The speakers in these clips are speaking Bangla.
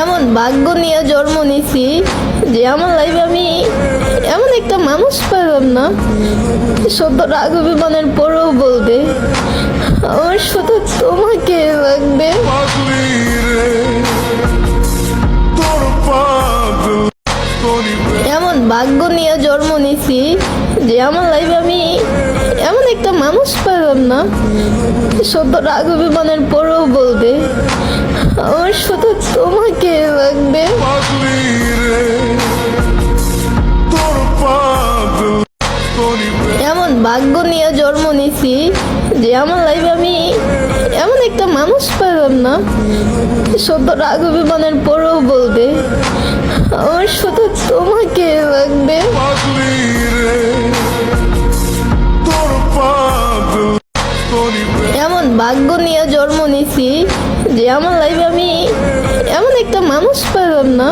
এমন ভাগ্য নিয়ে জন্ম নিছি যে আমার লাইফে আমি এমন একটা মানুষ পেলাম না শত রাগ অভিমানের পরেও বলবে আমার শুধু তোমাকে লাগবে। এমন ভাগ্য নিয়ে জন্ম নিছি যে আমার লাইফে আমি এমন একটা মানুষ পেলাম না শত রাগ অভিমানের পরেও বলবে আমার শুধু তোমাকে লাগবে। এমন ভাগ্য নিয়ে জন্ম নিছি যে আমার লাইফে আমি এমন একটা মানুষ পেলাম না শত রাগ অভিমানের পরেও বলবে আমার শুধু তোমাকে লাগবে। এমন ভাগ্য নিয়ে জন্ম নিছি যে আমার লাইফে আমি এমন একটা মানুষ পেলাম না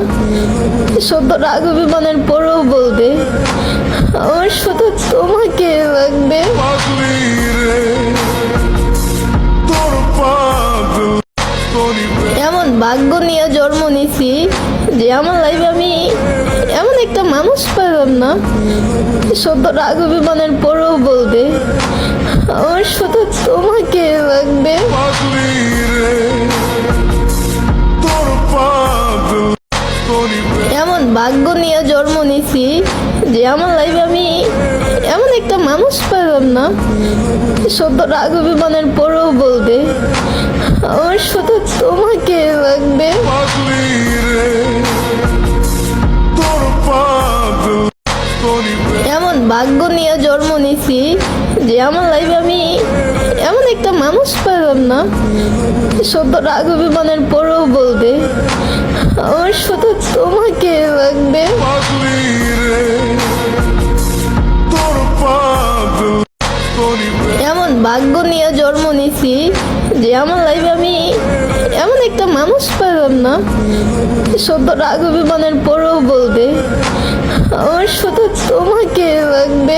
শত রাগ অভিমানের পরেও বলবে আমার শুধু তোমাকে লাগবে। এমন ভাগ্য নিয়ে জন্ম নিছি যে আমার লাইফে আমি এমন একটা মানুষ পেলাম না শত রাগ অভিমানের পরেও বলবে আমার শুধু তোমাকে লাগবে। এমন ভাগ্য নিয়ে জন্ম নিছি যে আমার লাইফে আমি এমন একটা মানুষ পেলাম না শত রাগ অভিমানের পরেও বলবে আমার শুধু তোমাকে লাগবে। এমন ভাগ্য নিয়ে জন্ম নিছি যে আমার লাইফে আমি এমন একটা মানুষ পেলাম না শত রাগ অভিমানের পরেও বলবে আমার শুধু তোমাকে লাগবে। এমন ভাগ্য নিয়ে জন্ম নিছি যে আমার লাইফে আমি এমন একটা মানুষ পেলাম না শত রাগ অভিমানের পরেও বলবে আমার শুধু তোমাকে লাগবে।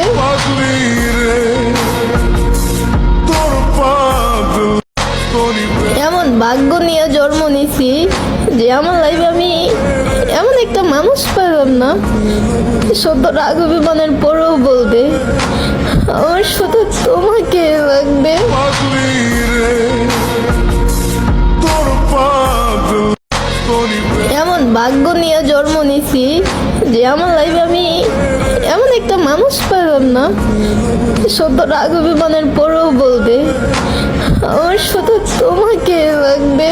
এমন ভাগ্য নিয়ে জন্ম নিছি যে আমার লাইফে আমি এমন একটা মানুষ পেলাম না শত রাগ অভিমানের পরেও বলবে আমার শুধু তোমাকে লাগবে। এমন ভাগ্য নিয়ে জন্ম নিছি যে আমার লাইফে আমি এমন একটা মানুষ পেলাম না শত রাগ অভিমানের পরেও বলবে আমার শুধু তোমাকে লাগবে।